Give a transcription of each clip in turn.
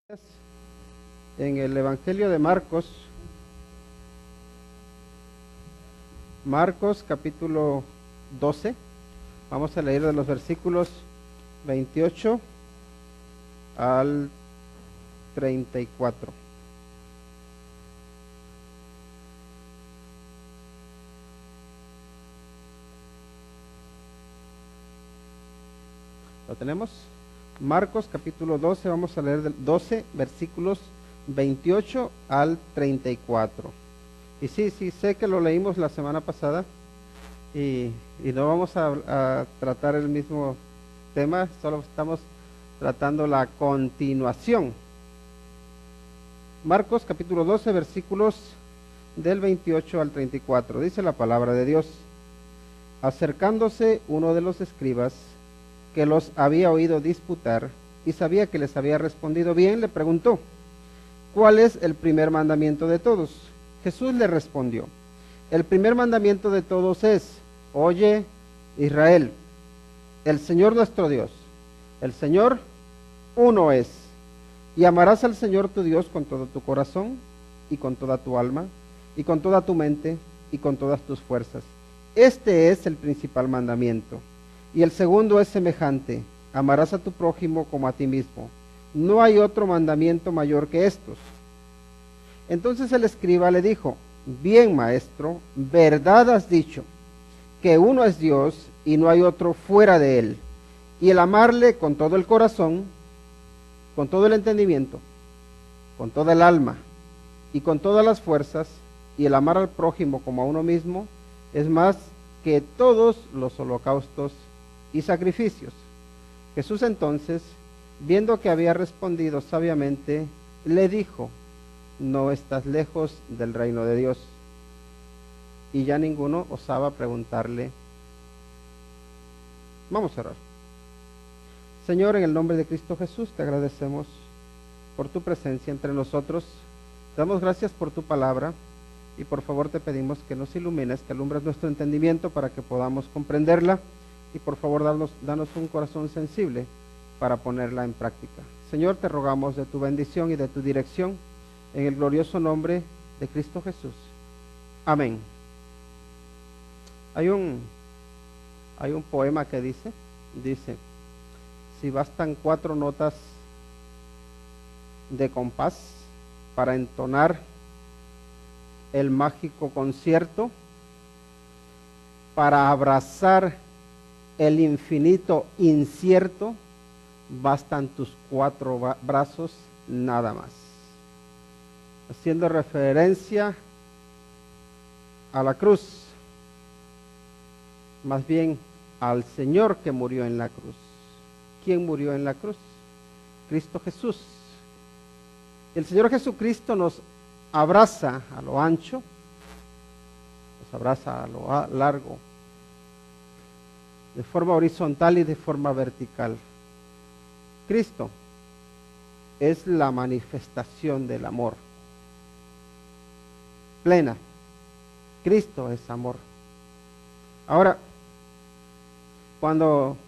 En el Evangelio de Marcos, capítulo 12, vamos a leer de los versículos 28 al 34. ¿Lo tenemos? Marcos capítulo 12, vamos a leer del 12 versículos 28 al 34. Y sí, sé que lo leímos la semana pasada y no vamos a tratar el mismo tema, solo estamos tratando la continuación. Marcos capítulo 12 versículos del 28 al 34. Dice la palabra de Dios: acercándose uno de los escribas que los había oído disputar y sabía que les había respondido bien, le preguntó: ¿cuál es el primer mandamiento de todos? Jesús le respondió: el primer mandamiento de todos es: oye, Israel, el Señor nuestro Dios, el Señor uno es, y amarás al Señor tu Dios con todo tu corazón y con toda tu alma y con toda tu mente y con todas tus fuerzas. Este es el principal mandamiento. Y el segundo es semejante: amarás a tu prójimo como a ti mismo. No hay otro mandamiento mayor que estos. Entonces el escriba le dijo: bien, maestro, verdad has dicho, que uno es Dios y no hay otro fuera de él, y el amarle con todo el corazón, con todo el entendimiento, con toda el alma y con todas las fuerzas, y el amar al prójimo como a uno mismo, es más que todos los holocaustos y sacrificios. Jesús entonces, viendo que había respondido sabiamente, le dijo: no estás lejos del reino de Dios. Y ya ninguno osaba preguntarle. Vamos a orar. Señor, en el nombre de Cristo Jesús, te agradecemos por tu presencia entre nosotros. Te damos gracias por tu palabra y por favor te pedimos que nos ilumines, que alumbres nuestro entendimiento para que podamos comprenderla. Y por favor, danos un corazón sensible para ponerla en práctica. Señor, te rogamos de tu bendición y de tu dirección, en el glorioso nombre de Cristo Jesús. Amén. Hay un poema que dice, si bastan 4 notas de compás para entonar el mágico concierto, para abrazar el infinito incierto, bastan tus 4 brazos nada más. Haciendo referencia a la cruz, más bien al Señor que murió en la cruz. ¿Quién murió en la cruz? Cristo Jesús. El Señor Jesucristo nos abraza a lo ancho, nos abraza a lo largo, de forma horizontal y de forma vertical. Cristo es la manifestación del amor plena. Cristo es amor. Ahora, cuando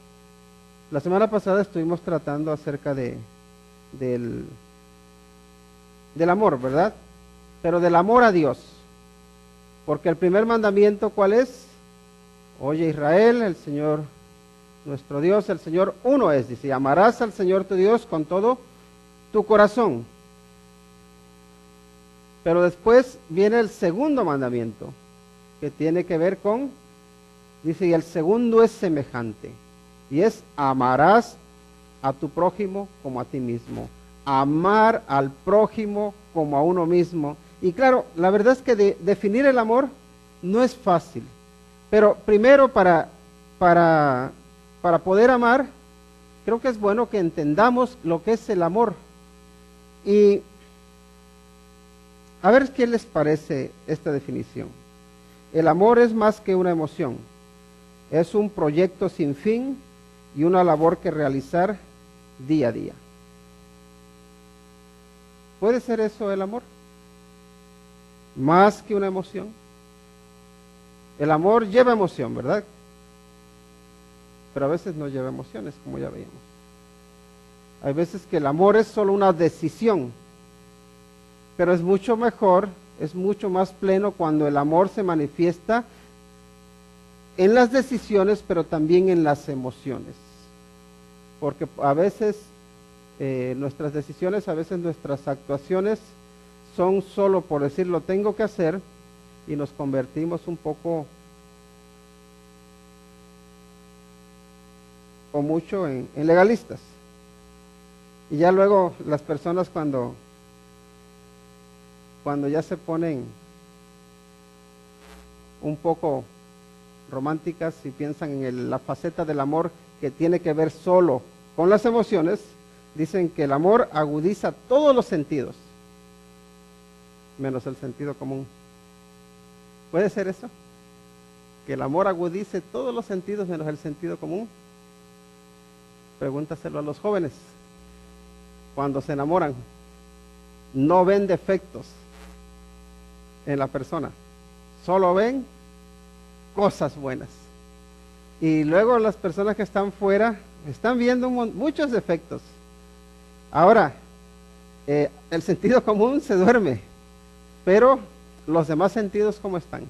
la semana pasada estuvimos tratando acerca del amor, ¿verdad? Pero del amor a Dios. Porque el primer mandamiento, ¿cuál es? Oye, Israel, el Señor nuestro Dios, el Señor uno es. Dice: amarás al Señor tu Dios con todo tu corazón. Pero después viene el segundo mandamiento, que tiene que ver con, dice, y el segundo es semejante, y es: amarás a tu prójimo como a ti mismo. Amar al prójimo como a uno mismo. Y claro, la verdad es que definir el amor no es fácil. Pero primero, para poder amar, creo que es bueno que entendamos lo que es el amor. Y a ver qué les parece esta definición. El amor es más que una emoción. Es un proyecto sin fin y una labor que realizar día a día. ¿Puede ser eso el amor? Más que una emoción. El amor lleva emoción, ¿verdad? Pero a veces no lleva emociones, como ya veíamos. Hay veces que el amor es solo una decisión, pero es mucho mejor, es mucho más pleno cuando el amor se manifiesta en las decisiones, pero también en las emociones. Porque a veces nuestras decisiones, a veces nuestras actuaciones son solo por decir lo tengo que hacer y nos convertimos un poco o mucho en legalistas. Y ya luego las personas cuando ya se ponen un poco románticas y piensan en la faceta del amor que tiene que ver solo con las emociones, dicen que el amor agudiza todos los sentidos, menos el sentido común. ¿Puede ser eso? Que el amor agudice todos los sentidos menos el sentido común. Pregúntaselo a los jóvenes. Cuando se enamoran, no ven defectos en la persona, solo ven cosas buenas. Y luego las personas que están fuera están viendo muchos defectos. Ahora, el sentido común se duerme, pero los demás sentidos, ¿cómo están?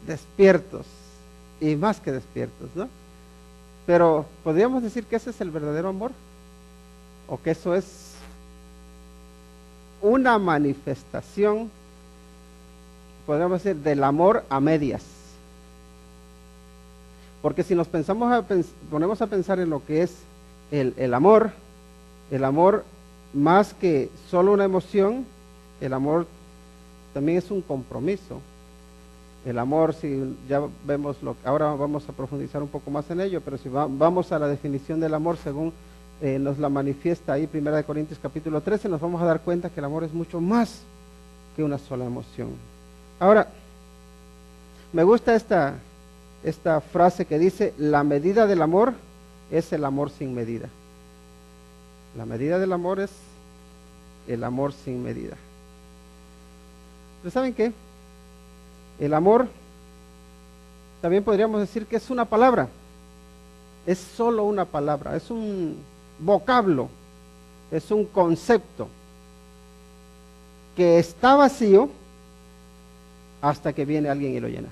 Despiertos, y más que despiertos, ¿no? Pero podríamos decir que ese es el verdadero amor, o que eso es una manifestación, podríamos decir, del amor a medias. Porque si nos ponemos a pensar en lo que es el amor más que solo una emoción, el amor también es un compromiso. El amor, si ya vemos ahora vamos a profundizar un poco más en ello, pero si vamos a la definición del amor según nos la manifiesta ahí 1 Corintios capítulo 13, nos vamos a dar cuenta que el amor es mucho más que una sola emoción. Ahora, me gusta esta frase que dice: la medida del amor es el amor sin medida. La medida del amor es el amor sin medida. Pero ¿saben qué? El amor también podríamos decir que es una palabra. Es solo una palabra, es un vocablo, es un concepto que está vacío hasta que viene alguien y lo llena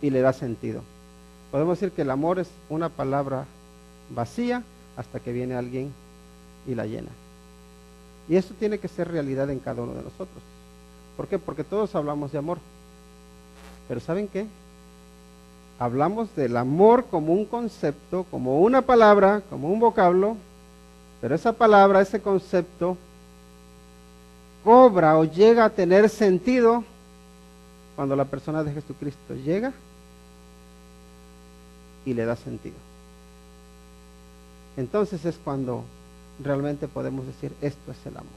y le da sentido. Podemos decir que el amor es una palabra vacía hasta que viene alguien y la llena. Y eso tiene que ser realidad en cada uno de nosotros. ¿Por qué? Porque todos hablamos de amor. Pero ¿saben qué? Hablamos del amor como un concepto, como una palabra, como un vocablo, pero esa palabra, ese concepto, cobra o llega a tener sentido cuando la persona de Jesucristo llega y le da sentido. Entonces es cuando realmente podemos decir, esto es el amor.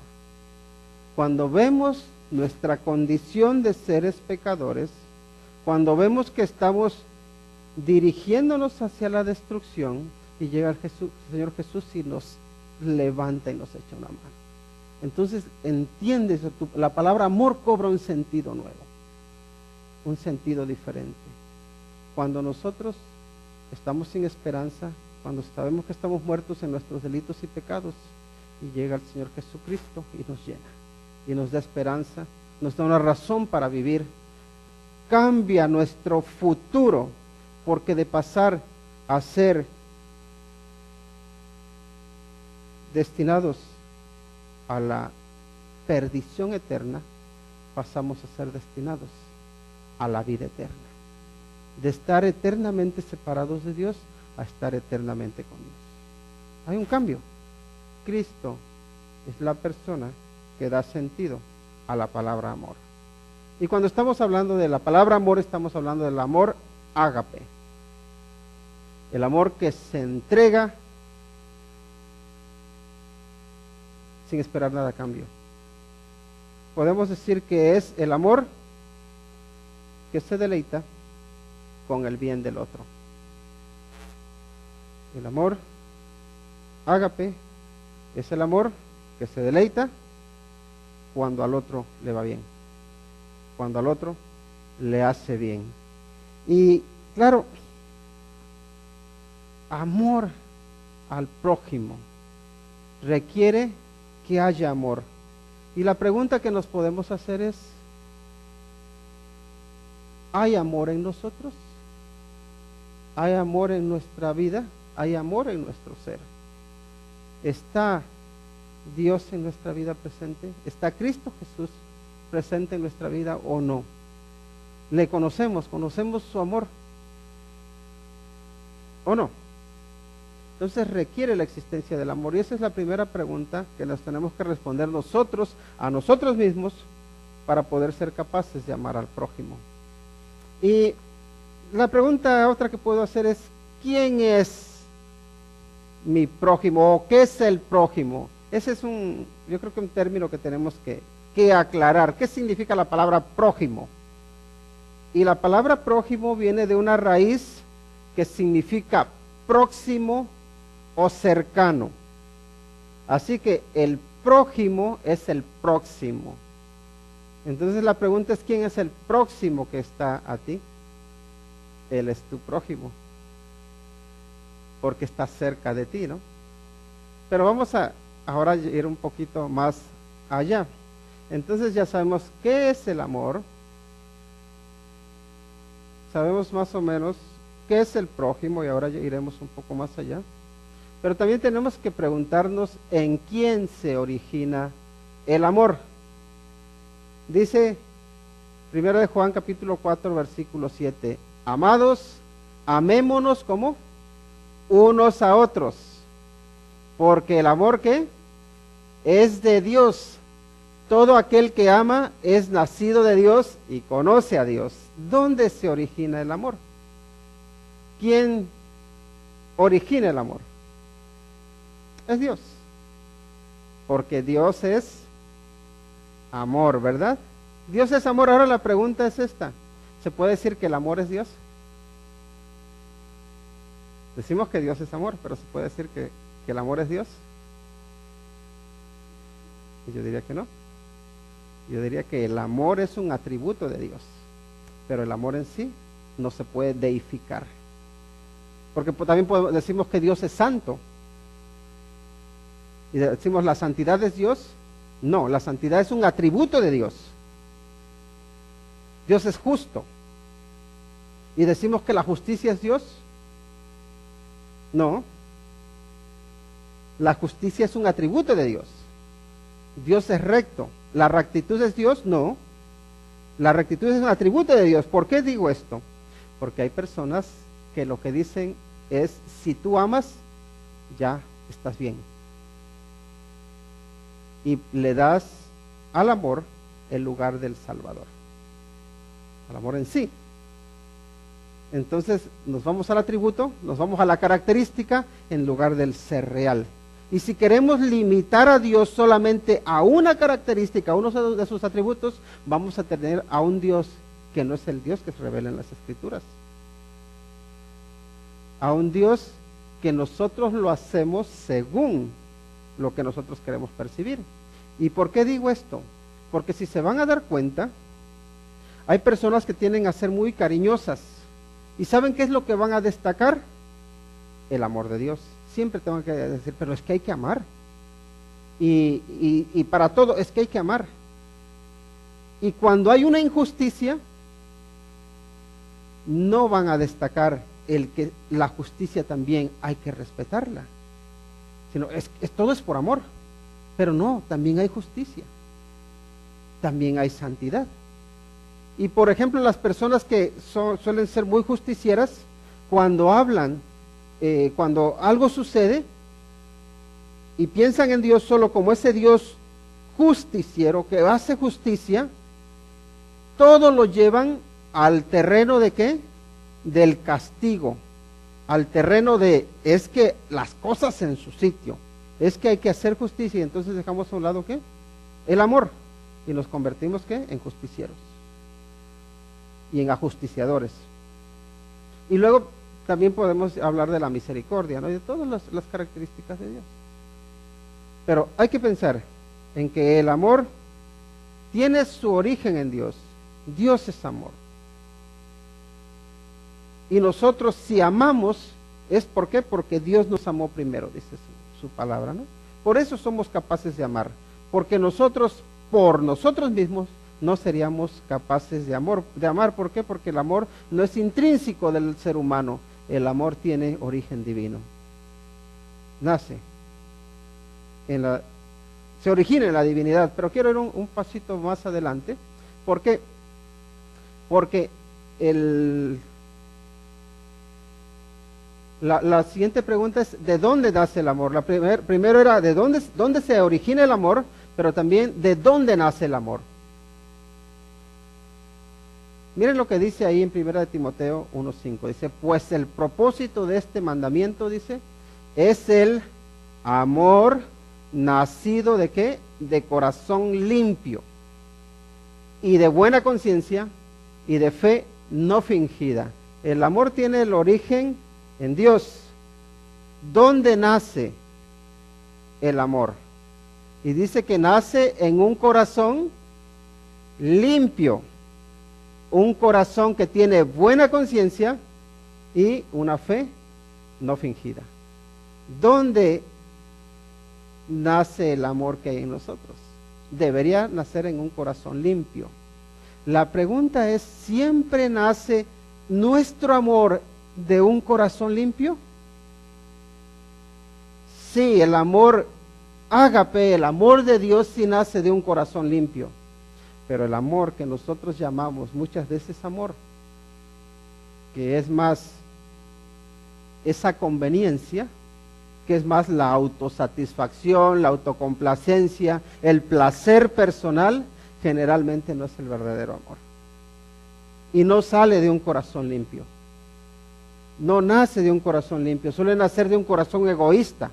Cuando vemos nuestra condición de seres pecadores, cuando vemos que estamos dirigiéndonos hacia la destrucción y llega el Señor Jesús y nos levanta y nos echa una mano. Entonces entiendes, la palabra amor cobra un sentido nuevo, un sentido diferente. Cuando nosotros estamos sin esperanza, cuando sabemos que estamos muertos en nuestros delitos y pecados, y llega el Señor Jesucristo y nos llena, y nos da esperanza, nos da una razón para vivir, cambia nuestro futuro, porque de pasar a ser destinados a la perdición eterna, pasamos a ser destinados a la vida eterna. De estar eternamente separados de Dios a estar eternamente con Dios. Hay un cambio. Cristo es la persona que da sentido a la palabra amor. Y cuando estamos hablando de la palabra amor, estamos hablando del amor ágape. El amor que se entrega sin esperar nada a cambio. Podemos decir que es el amor que se deleita con el bien del otro. El amor ágape es el amor que se deleita cuando al otro le va bien, cuando al otro le hace bien. Y claro, amor al prójimo requiere que haya amor. Y la pregunta que nos podemos hacer es, ¿hay amor en nosotros? ¿Hay amor en nuestra vida? ¿Hay amor en nuestro ser? ¿Está Dios en nuestra vida presente? ¿Está Cristo Jesús presente en nuestra vida o no? ¿Le conocemos? ¿Conocemos su amor? ¿O no? Entonces requiere la existencia del amor. Y esa es la primera pregunta que nos tenemos que responder nosotros, a nosotros mismos, para poder ser capaces de amar al prójimo. Y la pregunta otra que puedo hacer es, ¿quién es mi prójimo? ¿O qué es el prójimo? Ese es yo creo que un término que tenemos que aclarar. ¿Qué significa la palabra prójimo? Y la palabra prójimo viene de una raíz que significa próximo o cercano. Así que el prójimo es el próximo. Entonces la pregunta es, ¿quién es el próximo que está a ti? Él es tu prójimo, porque está cerca de ti, ¿no? Pero vamos a ahora ir un poquito más allá. Entonces ya sabemos qué es el amor, sabemos más o menos qué es el prójimo, y ahora ya iremos un poco más allá. Pero también tenemos que preguntarnos en quién se origina el amor. Dice 1 de Juan capítulo 4 versículo 7, amados, amémonos como unos a otros, porque el amor ¿qué? Es de Dios. Todo aquel que ama es nacido de Dios y conoce a Dios. ¿Dónde se origina el amor? ¿Quién origina el amor? Es Dios, porque Dios es amor, ¿verdad? Dios es amor. Ahora la pregunta es esta, ¿se puede decir que el amor es Dios? Decimos que Dios es amor, pero ¿se puede decir que el amor es Dios? Y yo diría que no. Yo diría que el amor es un atributo de Dios, pero el amor en sí no se puede deificar, porque también decimos que Dios es santo, y decimos la santidad es Dios. No, la santidad es un atributo de Dios. Dios es justo, y decimos que la justicia es Dios. No, la justicia es un atributo de Dios. Dios es recto. ¿La rectitud es Dios? No, la rectitud es un atributo de Dios. ¿Por qué digo esto? Porque hay personas que lo que dicen es, si tú amas, ya estás bien, y le das al amor el lugar del Salvador, al amor en sí. Entonces nos vamos al atributo, nos vamos a la característica en lugar del ser real. Y si queremos limitar a Dios solamente a una característica, a uno de sus atributos, vamos a tener a un Dios que no es el Dios que se revela en las Escrituras. A un Dios que nosotros lo hacemos según lo que nosotros queremos percibir. ¿Y por qué digo esto? Porque si se van a dar cuenta, hay personas que tienden a ser muy cariñosas. ¿Y saben qué es lo que van a destacar? El amor de Dios. Siempre tengo que decir, pero es que hay que amar. Y para todo es que hay que amar. Y cuando hay una injusticia, no van a destacar el que la justicia también hay que respetarla, sino todo es por amor. Pero no, también hay justicia, también hay santidad. Y por ejemplo, las personas que suelen ser muy justicieras, cuando hablan, cuando algo sucede y piensan en Dios solo como ese Dios justiciero que hace justicia, todo lo llevan al terreno de ¿qué? Del castigo, al terreno de, es que las cosas en su sitio, es que hay que hacer justicia, y entonces dejamos a un lado ¿qué? El amor, y nos convertimos ¿qué? En justicieros y en ajusticiadores. Y luego también podemos hablar de la misericordia, ¿no? Y de todas las características de Dios. Pero hay que pensar en que el amor tiene su origen en Dios. Dios es amor. Y nosotros si amamos, ¿es por qué? Porque Dios nos amó primero, dice su palabra, ¿no? Por eso somos capaces de amar, porque nosotros, por nosotros mismos, no seríamos capaces de amar. ¿Por qué? Porque el amor no es intrínseco del ser humano, el amor tiene origen divino. Nace se origina en la divinidad, pero quiero ir un pasito más adelante. ¿Por qué? Porque la siguiente pregunta es, ¿de dónde nace el amor? Primero era, ¿de dónde se origina el amor? Pero también, ¿de dónde nace el amor? Miren lo que dice ahí en 1 de Timoteo 1:5. Dice, pues el propósito de este mandamiento, dice, es el amor nacido ¿de qué? De corazón limpio y de buena conciencia y de fe no fingida. El amor tiene el origen en Dios. ¿Dónde nace el amor? Y dice que nace en un corazón limpio, un corazón que tiene buena conciencia y una fe no fingida. ¿Dónde nace el amor que hay en nosotros? Debería nacer en un corazón limpio. La pregunta es, ¿siempre nace nuestro amor de un corazón limpio? Sí, el amor ágape, el amor de Dios sí nace de un corazón limpio, pero el amor que nosotros llamamos muchas veces amor, que es más esa conveniencia, que es más la autosatisfacción, la autocomplacencia, el placer personal, generalmente no es el verdadero amor. Y no sale de un corazón limpio. No nace de un corazón limpio, suele nacer de un corazón egoísta,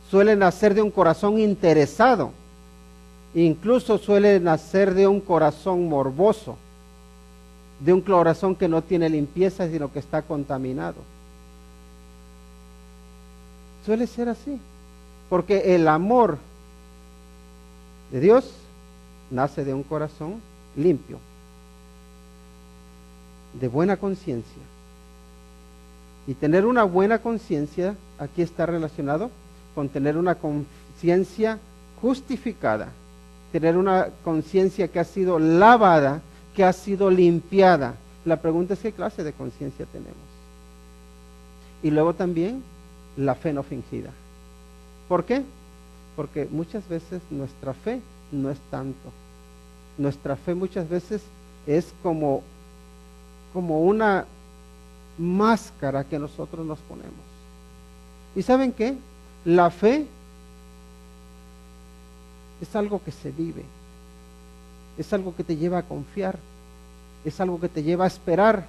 suele nacer de un corazón interesado, incluso suele nacer de un corazón morboso, de un corazón que no tiene limpieza, sino que está contaminado. Suele ser así, porque el amor de Dios nace de un corazón limpio, de buena conciencia. Y tener una buena conciencia, aquí está relacionado con tener una conciencia justificada, tener una conciencia que ha sido lavada, que ha sido limpiada. La pregunta es, ¿qué clase de conciencia tenemos? Y luego también la fe no fingida. ¿Por qué? Porque muchas veces nuestra fe no es tanto. Nuestra fe muchas veces es como una máscara que nosotros nos ponemos. ¿Y saben qué? La fe es algo que se vive, es algo que te lleva a confiar, es algo que te lleva a esperar.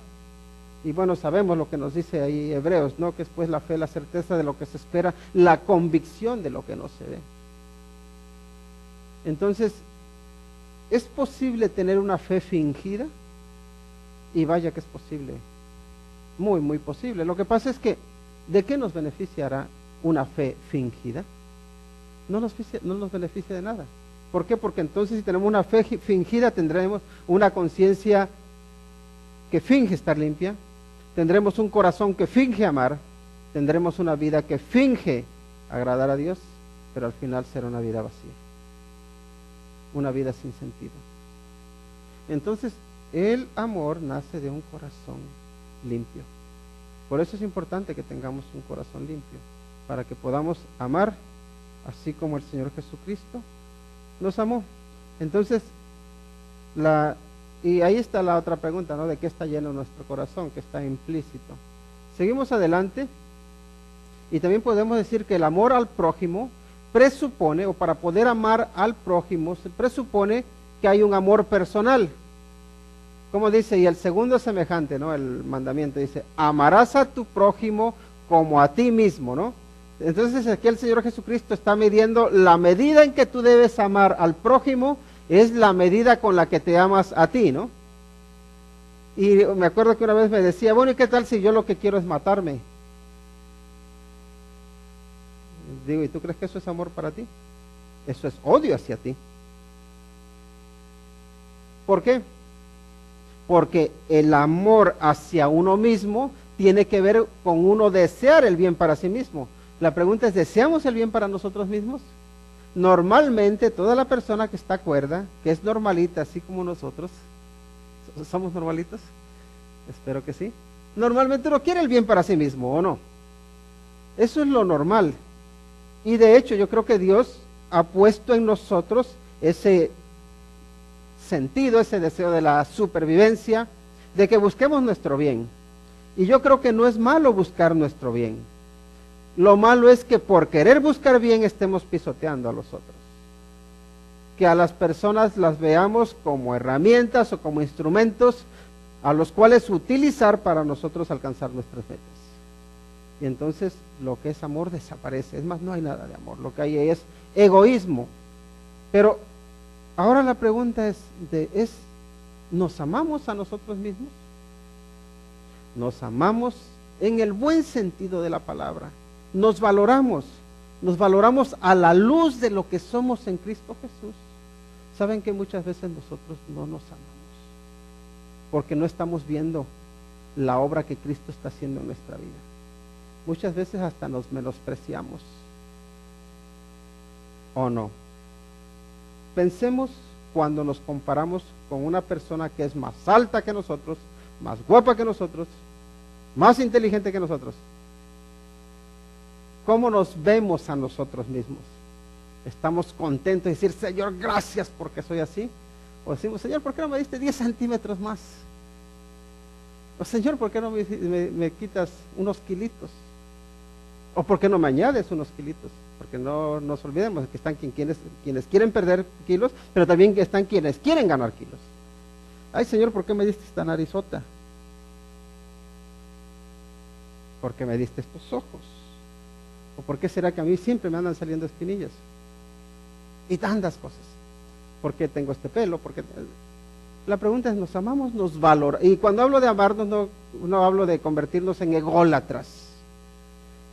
Y bueno, sabemos lo que nos dice ahí Hebreos, ¿no? Que es pues la fe, la certeza de lo que se espera, la convicción de lo que no se ve. Entonces, ¿es posible tener una fe fingida? Y vaya que es posible, muy, muy posible. Lo que pasa es que, ¿de qué nos beneficiará una fe fingida? No nos beneficia de nada. ¿Por qué? Porque entonces si tenemos una fe fingida, tendremos una conciencia que finge estar limpia, tendremos un corazón que finge amar, tendremos una vida que finge agradar a Dios, pero al final será una vida vacía, una vida sin sentido. Entonces, el amor nace de un corazón limpio. Por eso es importante que tengamos un corazón limpio, para que podamos amar así como el Señor Jesucristo nos amó. Entonces, y ahí está la otra pregunta, ¿no? ¿De qué está lleno nuestro corazón? Que está implícito. Seguimos adelante, y también podemos decir que el amor al prójimo presupone, o para poder amar al prójimo, se presupone que hay un amor personal. Como dice, y el segundo es semejante, ¿no? El mandamiento dice, amarás a tu prójimo como a ti mismo, ¿no? Entonces aquí el Señor Jesucristo está midiendo la medida en que tú debes amar al prójimo, es la medida con la que te amas a ti, ¿no? Y me acuerdo que una vez me decía, bueno, ¿y qué tal si yo lo que quiero es matarme? Digo, ¿y tú crees que eso es amor para ti? Eso es odio hacia ti. ¿Por qué? Porque el amor hacia uno mismo tiene que ver con uno desear el bien para sí mismo. La pregunta es, ¿deseamos el bien para nosotros mismos? Normalmente toda la persona que está cuerda, que es normalita, así como nosotros, ¿somos normalitos? Espero que sí. Normalmente no quiere el bien para sí mismo, ¿o no? Eso es lo normal. Y de hecho yo creo que Dios ha puesto en nosotros ese sentido, ese deseo de la supervivencia, de que busquemos nuestro bien. Y yo creo que no es malo buscar nuestro bien. Lo malo es que por querer buscar bien estemos pisoteando a los otros. Que a las personas las veamos como herramientas o como instrumentos a los cuales utilizar para nosotros alcanzar nuestras metas. Y entonces lo que es amor desaparece. Es más, no hay nada de amor. Lo que hay es egoísmo. Pero ahora la pregunta es, ¿nos amamos a nosotros mismos? Nos amamos en el buen sentido de la palabra. Nos valoramos a la luz de lo que somos en Cristo Jesús. Saben que muchas veces nosotros no nos amamos porque no estamos viendo la obra que Cristo está haciendo en nuestra vida. Muchas veces hasta nos menospreciamos, ¿o no? Pensemos cuando nos comparamos con una persona que es más alta que nosotros, más guapa que nosotros, más inteligente que nosotros. ¿Cómo nos vemos a nosotros mismos? ¿Estamos contentos de decir, Señor, gracias porque soy así? O decimos, Señor, ¿por qué no me diste 10 centímetros más? O Señor, ¿por qué no me quitas unos kilitos? ¿O por qué no me añades unos kilitos? Porque no nos olvidemos que están quienes quieren perder kilos, pero también que están quienes quieren ganar kilos. Ay, Señor, ¿por qué me diste esta narizota? ¿Por qué me diste estos ojos? ¿O por qué será que a mí siempre me andan saliendo espinillas? Y tantas cosas. ¿Por qué tengo este pelo? Porque la pregunta es, ¿nos amamos? ¿Nos valoramos? Y cuando hablo de amarnos, no hablo de convertirnos en ególatras,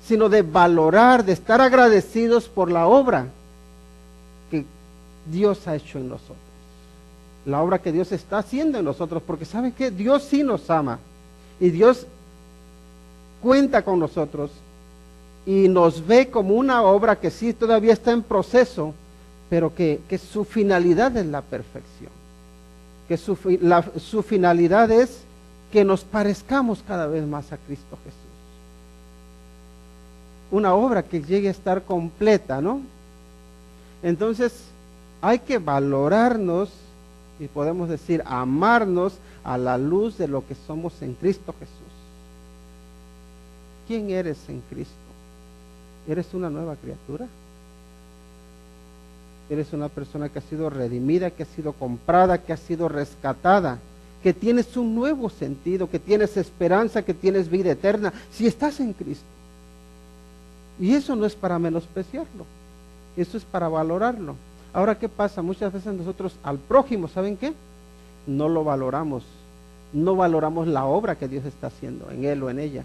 sino de valorar, de estar agradecidos por la obra que Dios ha hecho en nosotros. La obra que Dios está haciendo en nosotros, porque ¿saben qué? Dios sí nos ama. Y Dios cuenta con nosotros y nos ve como una obra que sí todavía está en proceso, pero que su finalidad es la perfección, que su finalidad es que nos parezcamos cada vez más a Cristo Jesús. Una obra que llegue a estar completa, ¿no? Entonces hay que valorarnos y podemos decir amarnos a la luz de lo que somos en Cristo Jesús. ¿Quién eres en Cristo? ¿Eres una nueva criatura? Eres una persona que ha sido redimida, que ha sido comprada, que ha sido rescatada, que tienes un nuevo sentido, que tienes esperanza, que tienes vida eterna, si estás en Cristo. Y eso no es para menospreciarlo, eso es para valorarlo. Ahora, ¿qué pasa? Muchas veces nosotros al prójimo, ¿saben qué? No lo valoramos, no valoramos la obra que Dios está haciendo en él o en ella.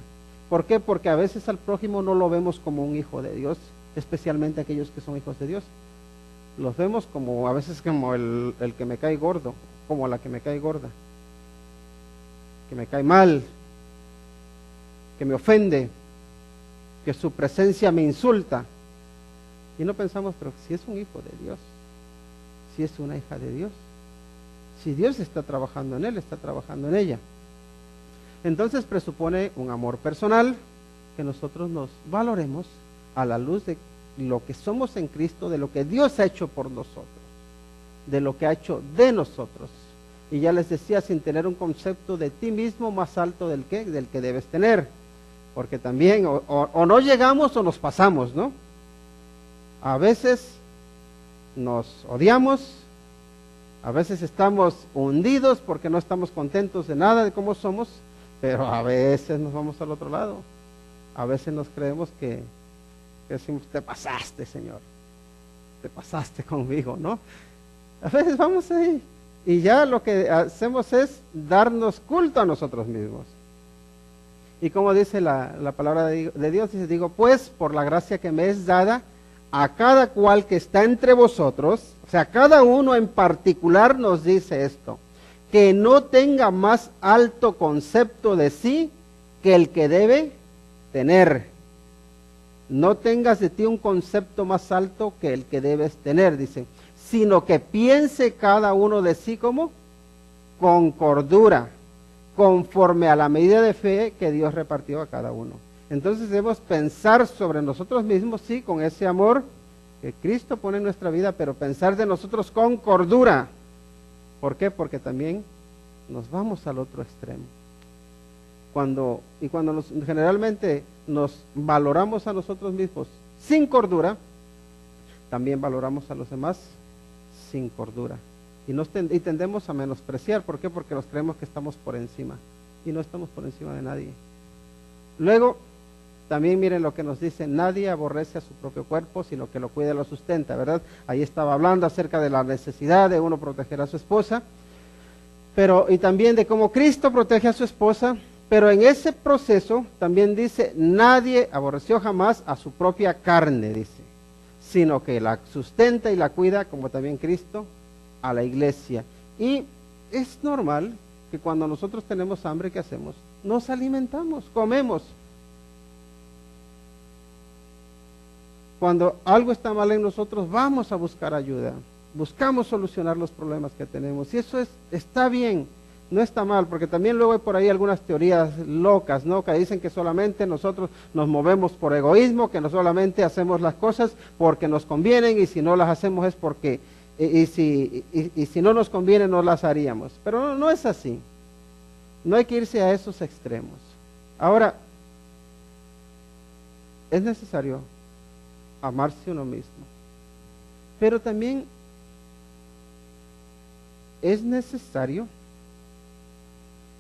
¿Por qué? Porque a veces al prójimo no lo vemos como un hijo de Dios, especialmente aquellos que son hijos de Dios. Los vemos como, a veces como el que me cae gordo, como la que me cae gorda, que me cae mal, que me ofende, que su presencia me insulta. Y no pensamos, pero si es un hijo de Dios, si es una hija de Dios, si Dios está trabajando en él, está trabajando en ella. Entonces presupone un amor personal, que nosotros nos valoremos a la luz de lo que somos en Cristo, de lo que Dios ha hecho por nosotros, de lo que ha hecho de nosotros. Y ya les decía, sin tener un concepto de ti mismo más alto del que debes tener, porque también o no llegamos o nos pasamos, ¿no? A veces nos odiamos, a veces estamos hundidos porque no estamos contentos de nada de cómo somos, pero a veces nos vamos al otro lado, a veces nos creemos que decimos, te pasaste, Señor, te pasaste conmigo, ¿no? A veces vamos ahí y ya lo que hacemos es darnos culto a nosotros mismos. Y como dice la palabra de Dios, dice, digo, pues por la gracia que me es dada, a cada cual que está entre vosotros, o sea, cada uno en particular nos dice esto, que no tenga más alto concepto de sí que el que debe tener. no tengas de ti un concepto más alto que el que debes tener, dice, sino que piense cada uno de sí como con cordura, conforme a la medida de fe que Dios repartió a cada uno. Entonces debemos pensar sobre nosotros mismos, sí, con ese amor que Cristo pone en nuestra vida, pero pensar de nosotros con cordura. ¿Por qué? Porque también nos vamos al otro extremo. Cuando generalmente nos valoramos a nosotros mismos sin cordura, también valoramos a los demás sin cordura. Y tendemos a menospreciar. ¿Por qué? Porque nos creemos que estamos por encima. Y no estamos por encima de nadie. Luego, también miren lo que nos dice: nadie aborrece a su propio cuerpo, sino que lo cuida y lo sustenta, ¿verdad? Ahí estaba hablando acerca de la necesidad de uno proteger a su esposa, y también de cómo Cristo protege a su esposa. Pero en ese proceso también dice: nadie aborreció jamás a su propia carne, dice, sino que la sustenta y la cuida, como también Cristo a la iglesia. Y es normal que cuando nosotros tenemos hambre, ¿qué hacemos? Nos alimentamos, comemos. Cuando algo está mal en nosotros, vamos a buscar ayuda, buscamos solucionar los problemas que tenemos, y eso está bien. No está mal, porque también luego hay por ahí algunas teorías locas, ¿no? Que dicen que solamente nosotros nos movemos por egoísmo, que no solamente hacemos las cosas porque nos convienen, y si no las hacemos es porque, y si no nos conviene no las haríamos. Pero no es así. No hay que irse a esos extremos. Ahora, es necesario amarse uno mismo, pero también es necesario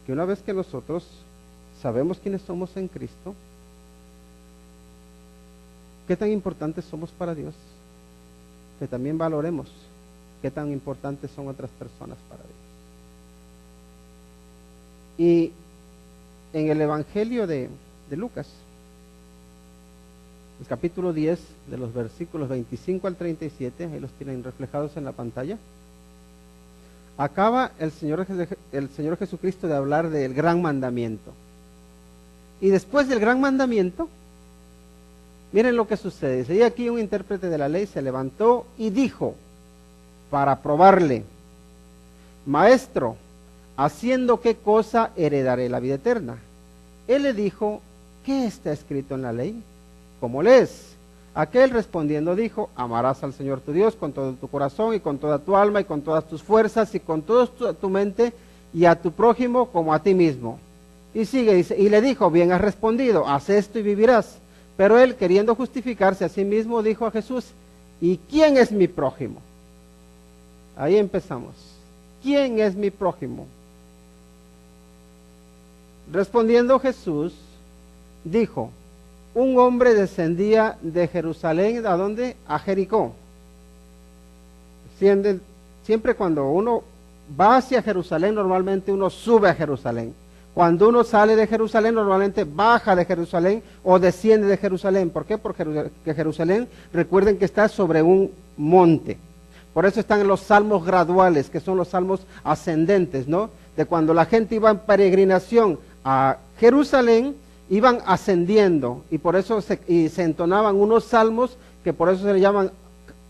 que una vez que nosotros sabemos quiénes somos en Cristo, qué tan importantes somos para Dios, que también valoremos qué tan importantes son otras personas para Dios. Y en el Evangelio de Lucas, el capítulo 10, de los versículos 25 al 37, ahí los tienen reflejados en la pantalla, acaba el Señor Jesucristo de hablar del gran mandamiento. Y después del gran mandamiento, miren lo que sucede. Dice: y aquí un intérprete de la ley se levantó y dijo, para probarle: Maestro, ¿haciendo qué cosa heredaré la vida eterna? Él le dijo: ¿qué está escrito en la ley? ¿Cómo lees? Aquel respondiendo dijo: amarás al Señor tu Dios con todo tu corazón y con toda tu alma y con todas tus fuerzas y con toda tu mente, y a tu prójimo como a ti mismo. Y sigue, dice: y le dijo: bien has respondido, haz esto y vivirás. Pero él, queriendo justificarse a sí mismo, dijo a Jesús: ¿y quién es mi prójimo? Ahí empezamos. ¿Quién es mi prójimo? Respondiendo Jesús, dijo: un hombre descendía de Jerusalén, ¿a dónde? A Jericó. Siempre cuando uno va hacia Jerusalén, normalmente uno sube a Jerusalén. Cuando uno sale de Jerusalén, normalmente baja de Jerusalén o desciende de Jerusalén. ¿Por qué? Porque Jerusalén, recuerden que está sobre un monte. Por eso están los salmos graduales, que son los salmos ascendentes, ¿no? De cuando la gente iba en peregrinación a Jerusalén, iban ascendiendo, y por eso se entonaban unos salmos que por eso se le llaman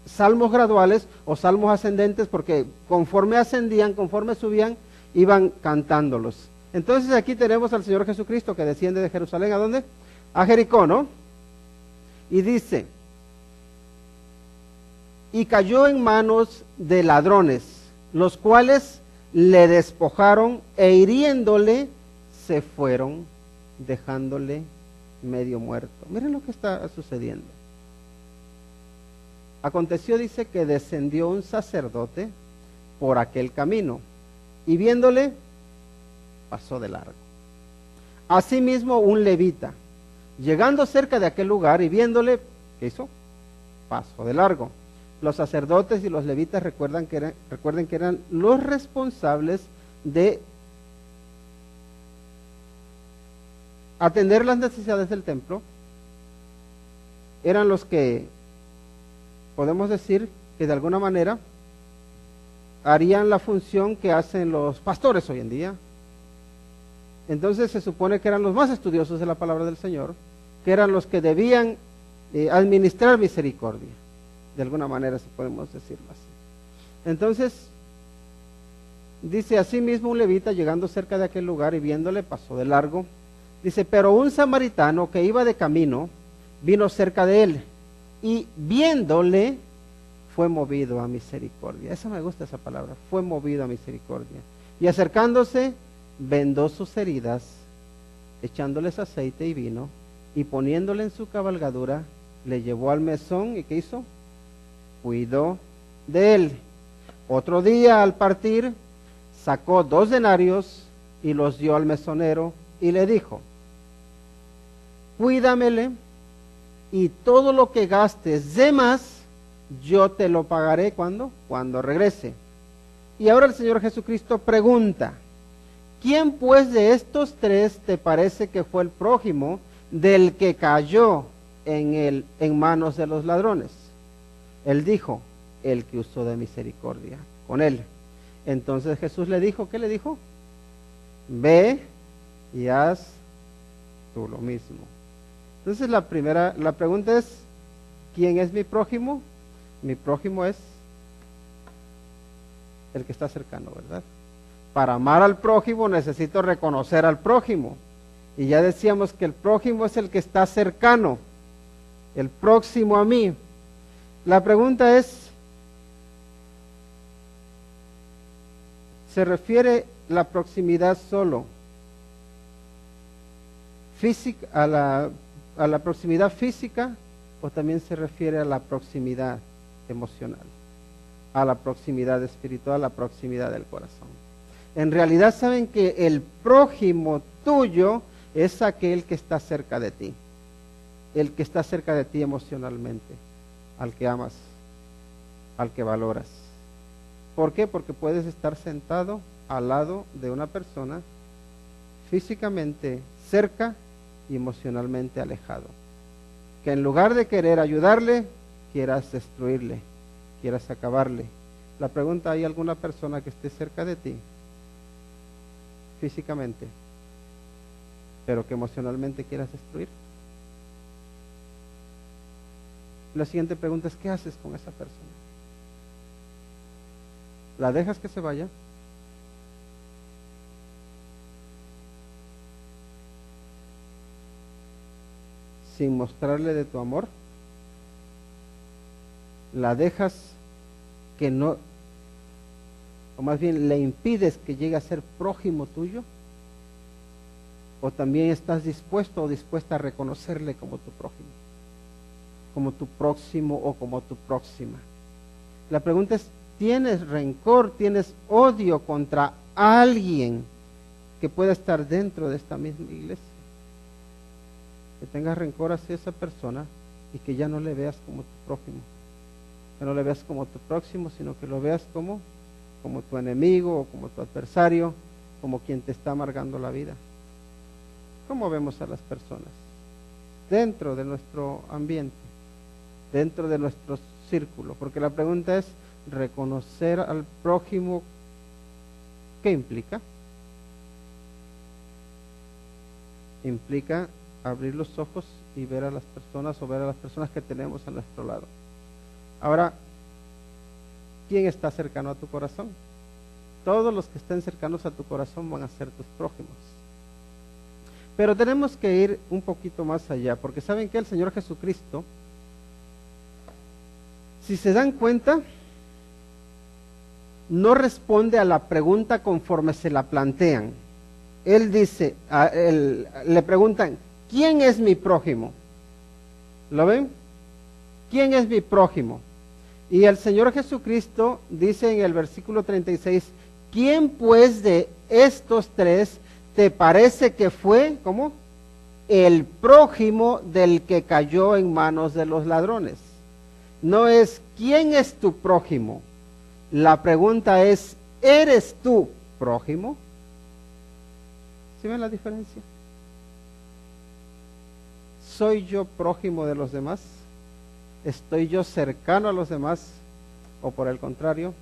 salmos graduales o salmos ascendentes, porque conforme ascendían, conforme subían, iban cantándolos. Entonces aquí tenemos al Señor Jesucristo que desciende de Jerusalén, ¿a dónde? A Jericó, ¿no? Y dice: y cayó en manos de ladrones, los cuales le despojaron e hiriéndole se fueron, dejándole medio muerto. Miren lo que está sucediendo. Aconteció, dice, que descendió un sacerdote por aquel camino y viéndole pasó de largo. Asimismo un levita, llegando cerca de aquel lugar y viéndole, ¿qué hizo? Pasó de largo. Los sacerdotes y los levitas recuerden que eran los responsables de atender las necesidades del templo. Eran los que, podemos decir, que de alguna manera harían la función que hacen los pastores hoy en día. Entonces se supone que eran los más estudiosos de la palabra del Señor, que eran los que debían administrar misericordia, de alguna manera, si podemos decirlo así. Entonces, dice, así mismo un levita, llegando cerca de aquel lugar y viéndole, pasó de largo. Dice, pero un samaritano que iba de camino, vino cerca de él, y viéndole, fue movido a misericordia. Esa me gusta, esa palabra, fue movido a misericordia. Y acercándose, vendó sus heridas, echándoles aceite y vino, y poniéndole en su cabalgadura, le llevó al mesón, ¿y qué hizo? Cuidó de él. Otro día, al partir, sacó 2 denarios y los dio al mesonero, y le dijo, cuídamele, y todo lo que gastes de más, yo te lo pagaré, ¿cuándo? Cuando regrese. Y ahora el Señor Jesucristo pregunta, ¿quién pues de estos 3 te parece que fue el prójimo del que cayó en manos de los ladrones? Él dijo, el que usó de misericordia con él. Entonces Jesús le dijo, ¿qué le dijo? Ve y haz tú lo mismo. Entonces la pregunta es, ¿quién es mi prójimo? Mi prójimo es el que está cercano, ¿verdad? Para amar al prójimo necesito reconocer al prójimo. Y ya decíamos que el prójimo es el que está cercano, el próximo a mí. La pregunta es, ¿se refiere la proximidad solo física, a la proximidad física, o también se refiere a la proximidad emocional, a la proximidad espiritual, a la proximidad del corazón? En realidad saben que el prójimo tuyo es aquel que está cerca de ti, el que está cerca de ti emocionalmente, al que amas, al que valoras. ¿Por qué? Porque puedes estar sentado al lado de una persona físicamente cerca y emocionalmente alejado, que en lugar de querer ayudarle, quieras destruirle, quieras acabarle. La pregunta, ¿hay alguna persona que esté cerca de ti físicamente, pero que emocionalmente quieras destruir? La siguiente pregunta es, ¿qué haces con esa persona? ¿La dejas que se vaya? ¿Sin mostrarle de tu amor? ¿La dejas que no, o más bien le impides que llegue a ser prójimo tuyo? ¿O también estás dispuesto o dispuesta a reconocerle como tu prójimo, como tu próximo o como tu próxima? La pregunta es, ¿tienes rencor, tienes odio contra alguien que pueda estar dentro de esta misma iglesia? Que tengas rencor hacia esa persona y que ya no le veas como tu prójimo, que no le veas como tu próximo, sino que lo veas como tu enemigo o como tu adversario, como quien te está amargando la vida. ¿Cómo vemos a las personas? Dentro de nuestro ambiente, dentro de nuestro círculo, porque la pregunta es, reconocer al prójimo, ¿qué implica? Implica abrir los ojos y ver a las personas, o ver a las personas que tenemos a nuestro lado. Ahora, ¿quién está cercano a tu corazón? Todos los que estén cercanos a tu corazón van a ser tus prójimos. Pero tenemos que ir un poquito más allá, porque ¿saben qué? El Señor Jesucristo, si se dan cuenta, no responde a la pregunta conforme se la plantean. Él dice, le preguntan, ¿quién es mi prójimo? ¿Lo ven? ¿Quién es mi prójimo? Y el Señor Jesucristo dice en el versículo 36, ¿quién pues de estos 3 te parece que fue, ¿cómo? El prójimo del que cayó en manos de los ladrones? No es, ¿quién es tu prójimo? La pregunta es, ¿eres tú prójimo? ¿Sí ven la diferencia? ¿Soy yo prójimo de los demás? ¿Estoy yo cercano a los demás? ¿O por el contrario,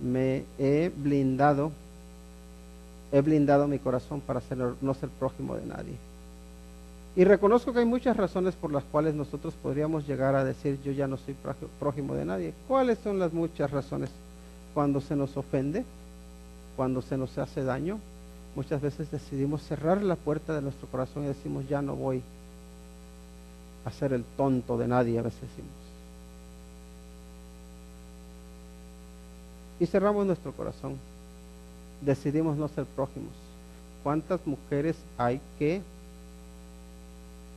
me he blindado mi corazón para no ser prójimo de nadie? Y reconozco que hay muchas razones por las cuales nosotros podríamos llegar a decir yo ya no soy prójimo de nadie. ¿Cuáles son las muchas razones? Cuando se nos ofende, cuando se nos hace daño, muchas veces decidimos cerrar la puerta de nuestro corazón y decimos ya no voy a ser el tonto de nadie, a veces decimos. Y cerramos nuestro corazón, decidimos no ser prójimos. ¿Cuántas mujeres hay que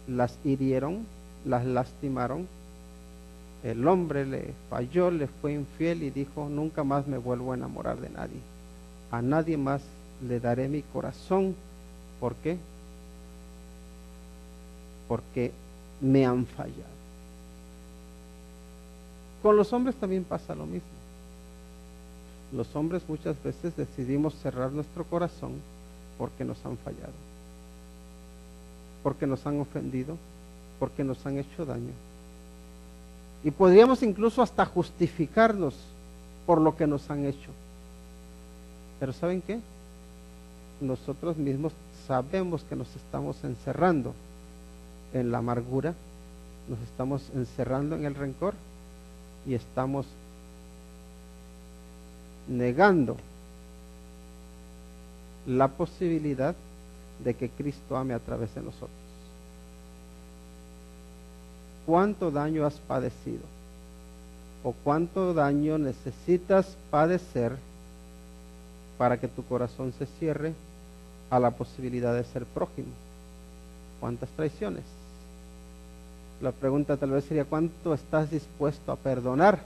las hirieron, las lastimaron? El hombre le falló, le fue infiel y dijo, nunca más me vuelvo a enamorar de nadie. A nadie más le daré mi corazón. ¿Por qué? Porque me han fallado. Con los hombres también pasa lo mismo. Los hombres muchas veces decidimos cerrar nuestro corazón porque nos han fallado, porque nos han ofendido, porque nos han hecho daño. Y podríamos incluso hasta justificarnos por lo que nos han hecho. Pero ¿saben qué? Nosotros mismos sabemos que nos estamos encerrando en la amargura, nos estamos encerrando en el rencor y estamos negando la posibilidad de que Cristo ame a través de nosotros. ¿Cuánto daño has padecido? ¿O cuánto daño necesitas padecer para que tu corazón se cierre a la posibilidad de ser prójimo? ¿Cuántas traiciones? La pregunta tal vez sería, ¿cuánto estás dispuesto a perdonar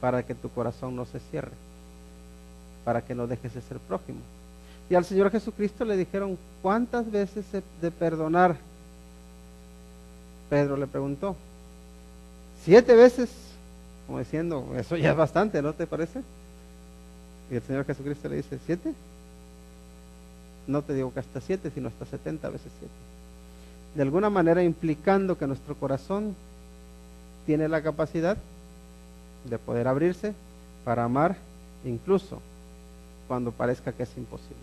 para que tu corazón no se cierre, para que no dejes de ser prójimo? Y al Señor Jesucristo le dijeron, ¿cuántas veces de perdonar? Pedro le preguntó, 7 veces, como diciendo, eso ya es bastante, ¿no te parece? Y el Señor Jesucristo le dice, 7, no te digo que hasta 7, sino hasta 70 veces 7. De alguna manera implicando que nuestro corazón tiene la capacidad de poder abrirse para amar, incluso cuando parezca que es imposible.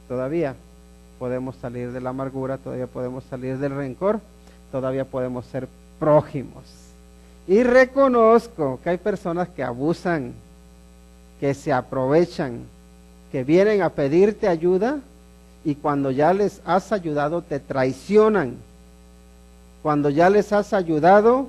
Todavía podemos salir de la amargura, todavía podemos salir del rencor, todavía podemos ser prójimos. Y reconozco que hay personas que abusan, que se aprovechan, que vienen a pedirte ayuda y cuando ya les has ayudado te traicionan. Cuando ya les has ayudado,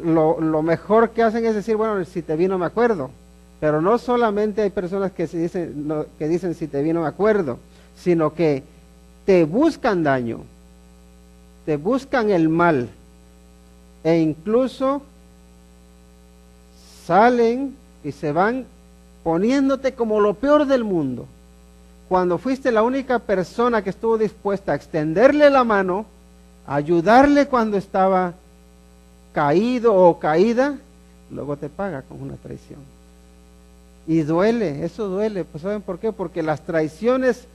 lo mejor que hacen es decir, bueno, si te vi no me acuerdo. Pero no solamente hay personas que dicen si te vi no me acuerdo, sino que te buscan daño, te buscan el mal, e incluso salen y se van poniéndote como lo peor del mundo, cuando fuiste la única persona que estuvo dispuesta a extenderle la mano, a ayudarle cuando estaba caído o caída, luego te paga con una traición. Y duele, eso duele. Pues ¿saben por qué? Porque las traiciones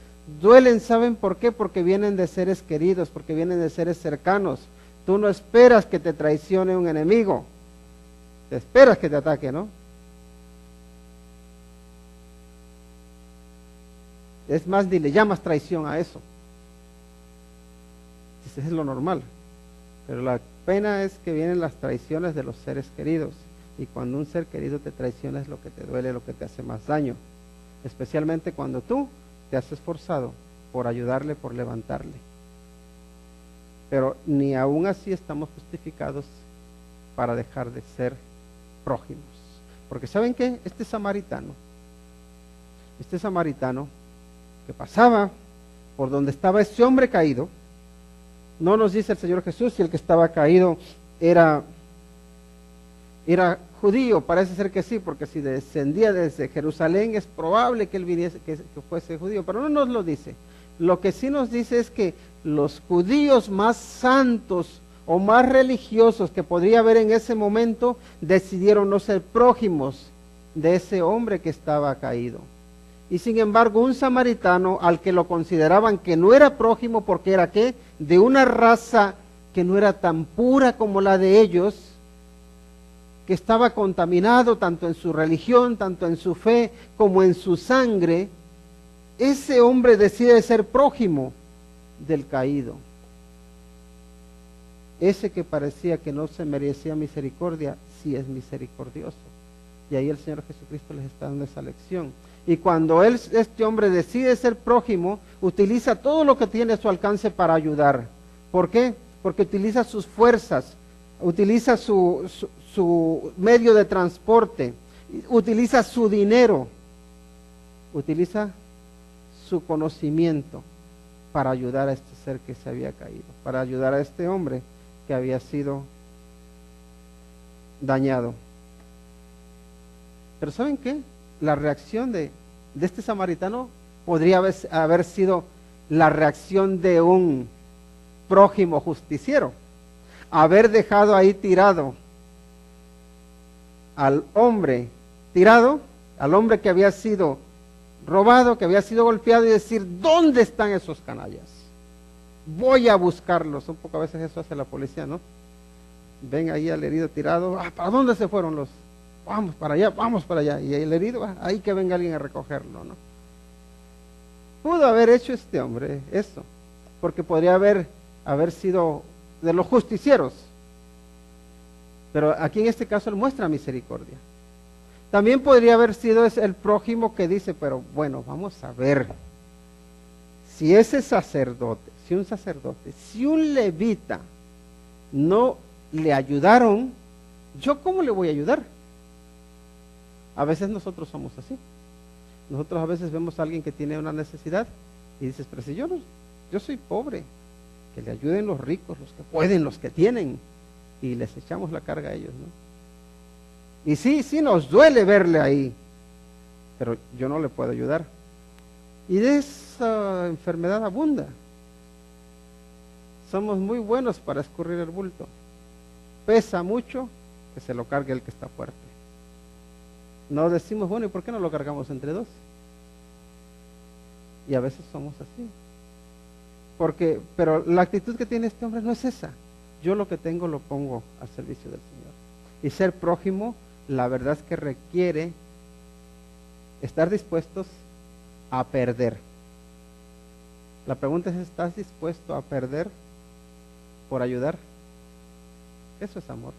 duelen. ¿Saben por qué? Porque vienen de seres queridos, porque vienen de seres cercanos. Tú no esperas que te traicione un enemigo, te esperas que te ataque, ¿no? Es más, ni le llamas traición a eso. Eso es lo normal. Pero la pena es que vienen las traiciones de los seres queridos. Y cuando un ser querido te traiciona es lo que te duele, lo que te hace más daño. Especialmente cuando tú te has esforzado por ayudarle, por levantarle. Pero ni aún así estamos justificados para dejar de ser prójimos. Porque ¿saben qué? Este samaritano que pasaba por donde estaba ese hombre caído, no nos dice el Señor Jesús si el que estaba caído era judío. Parece ser que sí, porque si descendía desde Jerusalén es probable que él viniese, que fuese judío, pero no nos lo dice. Lo que sí nos dice es que los judíos más santos o más religiosos que podría haber en ese momento decidieron no ser prójimos de ese hombre que estaba caído. Y sin embargo, un samaritano al que lo consideraban que no era prójimo porque era ¿qué? De una raza que no era tan pura como la de ellos, que estaba contaminado tanto en su religión, tanto en su fe, como en su sangre, ese hombre decide ser prójimo del caído. Ese que parecía que no se merecía misericordia, sí es misericordioso. Y ahí el Señor Jesucristo les está dando esa lección. Y cuando este hombre decide ser prójimo, utiliza todo lo que tiene a su alcance para ayudar. ¿Por qué? Porque utiliza sus fuerzas, utiliza su medio de transporte, utiliza su dinero, utiliza su conocimiento para ayudar a este ser que se había caído, para ayudar a este hombre que había sido dañado. Pero ¿saben qué? La reacción de este samaritano podría haber sido la reacción de un prójimo justiciero. Haber dejado ahí tirado al hombre tirado, al hombre que había sido robado, que había sido golpeado, y decir, ¿dónde están esos canallas? Voy a buscarlos. Un poco a veces eso hace la policía, ¿no? Ven ahí al herido tirado, ¿para dónde se fueron los? Vamos para allá, y el herido, ahí que venga alguien a recogerlo, ¿no? Pudo haber hecho este hombre eso, porque podría haber sido de los justicieros, pero aquí en este caso él muestra misericordia. También podría haber sido el prójimo que dice, pero bueno, vamos a ver, si ese sacerdote, si un levita no le ayudaron, ¿yo cómo le voy a ayudar? A veces nosotros somos así. Nosotros a veces vemos a alguien que tiene una necesidad y dices, pero si yo soy pobre, que le ayuden los ricos, los que pueden, los que tienen, y les echamos la carga a ellos, ¿no? Y sí nos duele verle ahí, pero yo no le puedo ayudar. Y de esa enfermedad abunda. Somos muy buenos para escurrir el bulto. Pesa mucho, que se lo cargue el que está fuerte. No decimos, bueno, ¿y por qué no lo cargamos entre dos? Y a veces somos así. Pero la actitud que tiene este hombre no es esa. Yo lo que tengo lo pongo al servicio del Señor. Y ser prójimo, la verdad es que requiere estar dispuestos a perder. La pregunta es, ¿estás dispuesto a perder por ayudar? Eso es amor.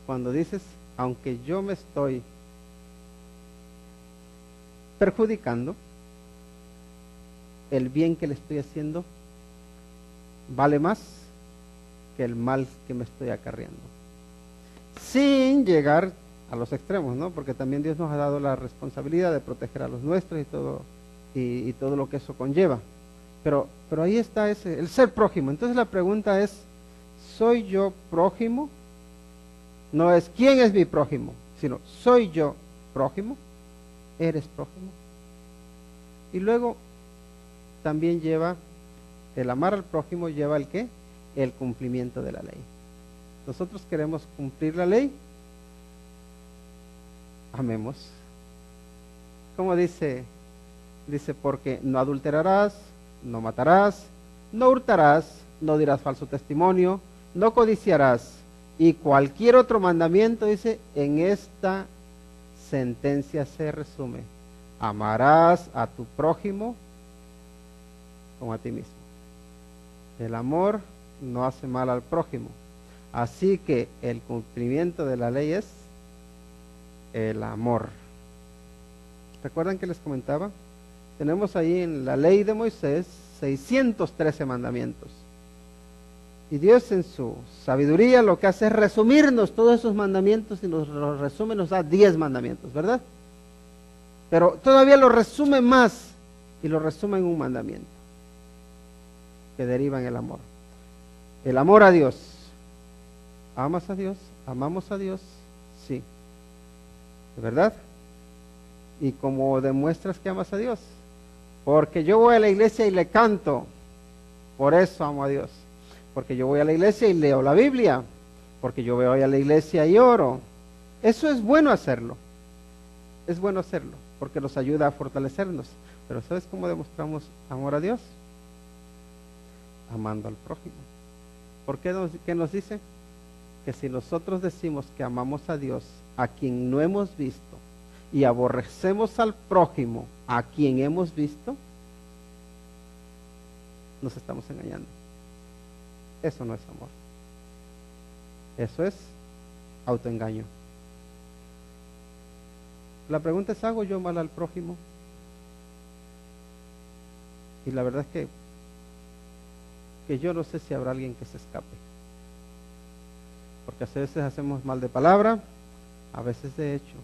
Cuando dices, aunque yo me estoy perjudicando, el bien que le estoy haciendo vale más que el mal que me estoy acarreando. Sin llegar a los extremos, ¿no? Porque también Dios nos ha dado la responsabilidad de proteger a los nuestros y todo lo que eso conlleva. Pero ahí está el ser prójimo. Entonces la pregunta es, ¿soy yo prójimo? No es quién es mi prójimo, sino ¿soy yo prójimo? ¿Eres prójimo? Y luego también lleva, el amar al prójimo lleva el ¿qué? El cumplimiento de la ley. Nosotros queremos cumplir la ley, amemos. Como dice, porque no adulterarás, no matarás, no hurtarás, no dirás falso testimonio, no codiciarás. Y cualquier otro mandamiento, dice, en esta sentencia se resume: amarás a tu prójimo como a ti mismo. El amor no hace mal al prójimo. Así que el cumplimiento de la ley es el amor. ¿Recuerdan que les comentaba? Tenemos ahí en la ley de Moisés 613 mandamientos. Y Dios en su sabiduría lo que hace es resumirnos todos esos mandamientos y nos los resume, nos da 10 mandamientos, ¿verdad? Pero todavía lo resume más y lo resume en un mandamiento que deriva en el amor. El amor a Dios. ¿Amas a Dios? ¿Amamos a Dios? Sí. ¿Verdad? ¿Y cómo demuestras que amas a Dios? Porque yo voy a la iglesia y le canto. Por eso amo a Dios. Porque yo voy a la iglesia y leo la Biblia. Porque yo voy a la iglesia y oro. Eso es bueno hacerlo. Es bueno hacerlo, porque nos ayuda a fortalecernos. Pero ¿sabes cómo demostramos amor a Dios? Amando al prójimo. ¿Por qué qué nos dice? Que si nosotros decimos que amamos a Dios, a quien no hemos visto, y aborrecemos al prójimo a quien hemos visto, nos estamos engañando. Eso no es amor. Eso es autoengaño. La pregunta es, ¿hago yo mal al prójimo? Y la verdad es que yo no sé si habrá alguien que se escape. Porque a veces hacemos mal de palabra, a veces de hecho.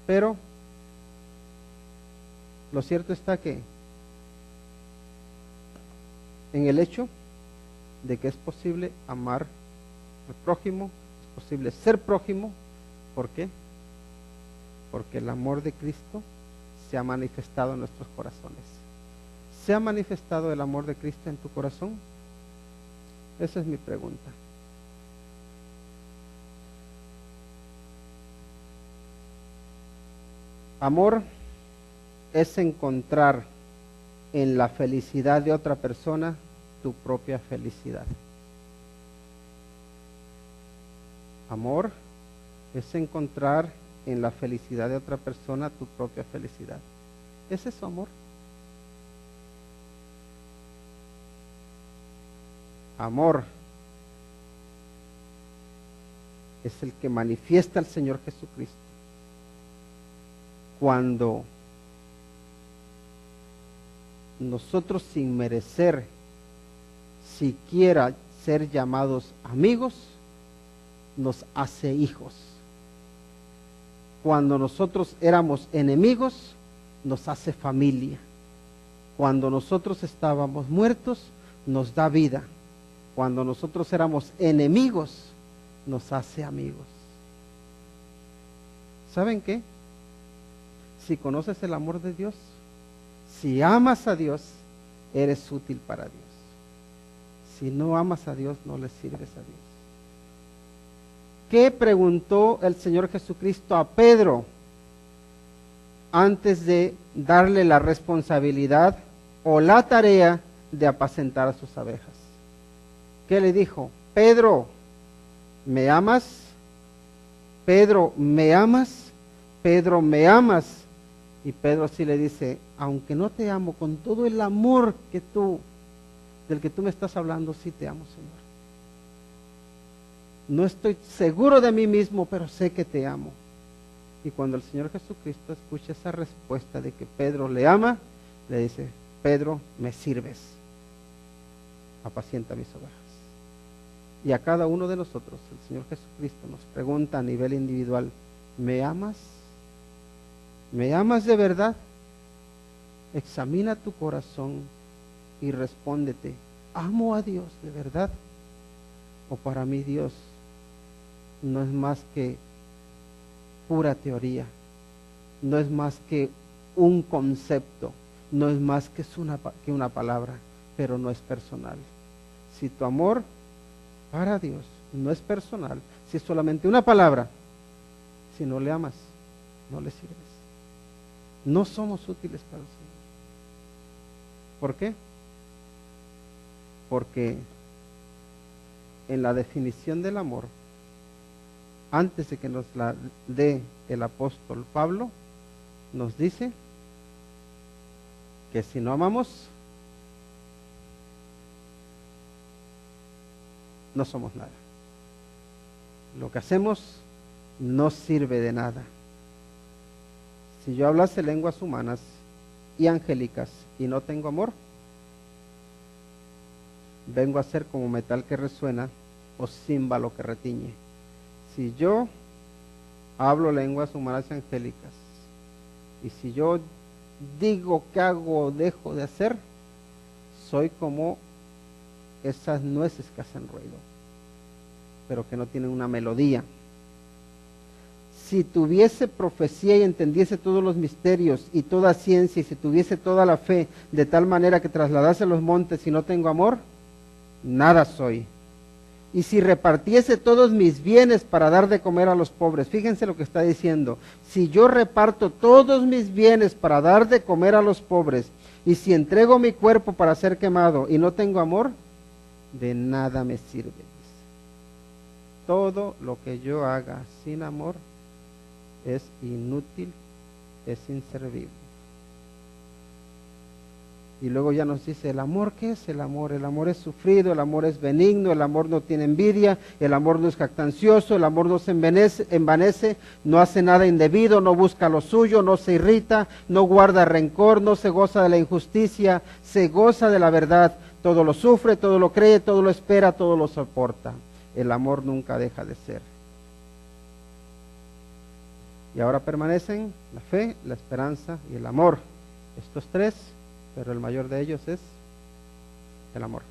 Pero lo cierto está que en el hecho de que es posible amar al prójimo, es posible ser prójimo. ¿Por qué? Porque el amor de Cristo se ha manifestado en nuestros corazones. ¿Se ha manifestado el amor de Cristo en tu corazón? Esa es mi pregunta. Amor es encontrar en la felicidad de otra persona tu propia felicidad. Amor es encontrar en la felicidad de otra persona tu propia felicidad. ¿Ese es su amor? Amor es el que manifiesta el Señor Jesucristo cuando nosotros, sin merecer siquiera ser llamados amigos, nos hace hijos. Cuando nosotros éramos enemigos, nos hace familia. Cuando nosotros estábamos muertos, nos da vida. Cuando nosotros éramos enemigos, nos hace amigos. ¿Saben qué? Si conoces el amor de Dios, si amas a Dios, eres útil para Dios. Si no amas a Dios, no le sirves a Dios. ¿Qué preguntó el Señor Jesucristo a Pedro antes de darle la responsabilidad o la tarea de apacentar a sus abejas? ¿Qué le dijo? Pedro, ¿me amas? Pedro, ¿me amas? Pedro, ¿me amas? Y Pedro sí le dice, aunque no te amo con todo el amor del que tú me estás hablando, sí te amo, Señor. No estoy seguro de mí mismo, pero sé que te amo. Y cuando el Señor Jesucristo escucha esa respuesta de que Pedro le ama, le dice, Pedro, me sirves, apacienta mis ovejas. Y a cada uno de nosotros, el Señor Jesucristo nos pregunta a nivel individual, ¿me amas? ¿Me amas de verdad? Examina tu corazón y respóndete, ¿amo a Dios de verdad? ¿O para mí Dios no es más que pura teoría? No es más que un concepto, no es más que una palabra, pero no es personal. Si tu amor para Dios no es personal, si es solamente una palabra, si no le amas, no le sirves. No somos útiles para el Señor. ¿Por qué? Porque en la definición del amor, antes de que nos la dé el apóstol Pablo, nos dice que si no amamos, no somos nada. Lo que hacemos no sirve de nada. Si yo hablase lenguas humanas y angélicas y no tengo amor, vengo a ser como metal que resuena o címbalo que retiñe. Si yo hablo lenguas humanas y angélicas, y si yo digo que hago o dejo de hacer, soy como esas nueces que hacen ruido, pero que no tienen una melodía. Si tuviese profecía y entendiese todos los misterios y toda ciencia, y si tuviese toda la fe, de tal manera que trasladase los montes y no tengo amor, nada soy. Y si repartiese todos mis bienes para dar de comer a los pobres, fíjense lo que está diciendo, si yo reparto todos mis bienes para dar de comer a los pobres, y si entrego mi cuerpo para ser quemado y no tengo amor, de nada me sirve. Todo lo que yo haga sin amor es inútil, es inservible. Y luego ya nos dice, ¿el amor qué es el amor? El amor es sufrido, el amor es benigno, el amor no tiene envidia, el amor no es jactancioso, el amor no se envanece, no hace nada indebido, no busca lo suyo, no se irrita, no guarda rencor, no se goza de la injusticia, se goza de la verdad, todo lo sufre, todo lo cree, todo lo espera, todo lo soporta. El amor nunca deja de ser. Y ahora permanecen la fe, la esperanza y el amor. Estos tres, pero el mayor de ellos es el amor.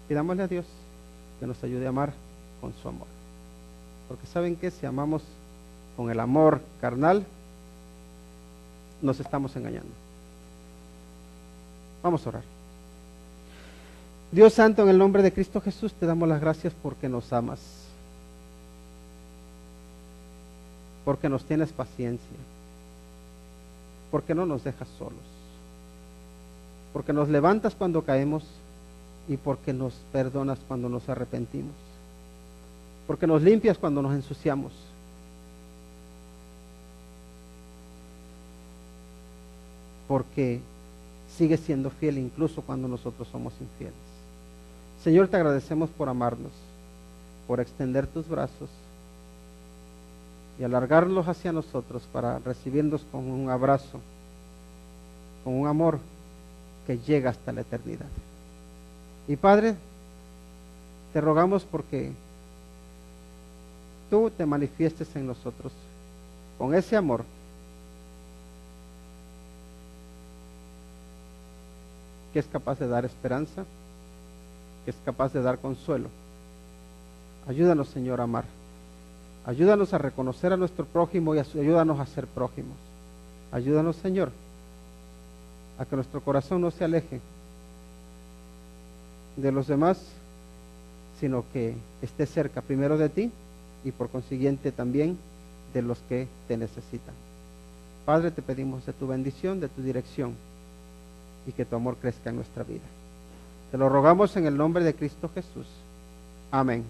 Pidámosle a Dios que nos ayude a amar con su amor. Porque saben que si amamos con el amor carnal, nos estamos engañando. Vamos a orar. Dios Santo, en el nombre de Cristo Jesús, te damos las gracias porque nos amas, porque nos tienes paciencia, porque no nos dejas solos, porque nos levantas cuando caemos y porque nos perdonas cuando nos arrepentimos, porque nos limpias cuando nos ensuciamos, porque sigues siendo fiel incluso cuando nosotros somos infieles. Señor, te agradecemos por amarnos, por extender tus brazos y alargarlos hacia nosotros para recibirnos con un abrazo, con un amor que llega hasta la eternidad. Y Padre, te rogamos porque tú te manifiestes en nosotros con ese amor que es capaz de dar esperanza, que es capaz de dar consuelo. Ayúdanos, Señor, a amar. Ayúdanos a reconocer a nuestro prójimo y ayúdanos a ser prójimos. Ayúdanos, Señor, a que nuestro corazón no se aleje de los demás, sino que esté cerca primero de ti y por consiguiente también de los que te necesitan. Padre, te pedimos de tu bendición, de tu dirección y que tu amor crezca en nuestra vida. Te lo rogamos en el nombre de Cristo Jesús. Amén.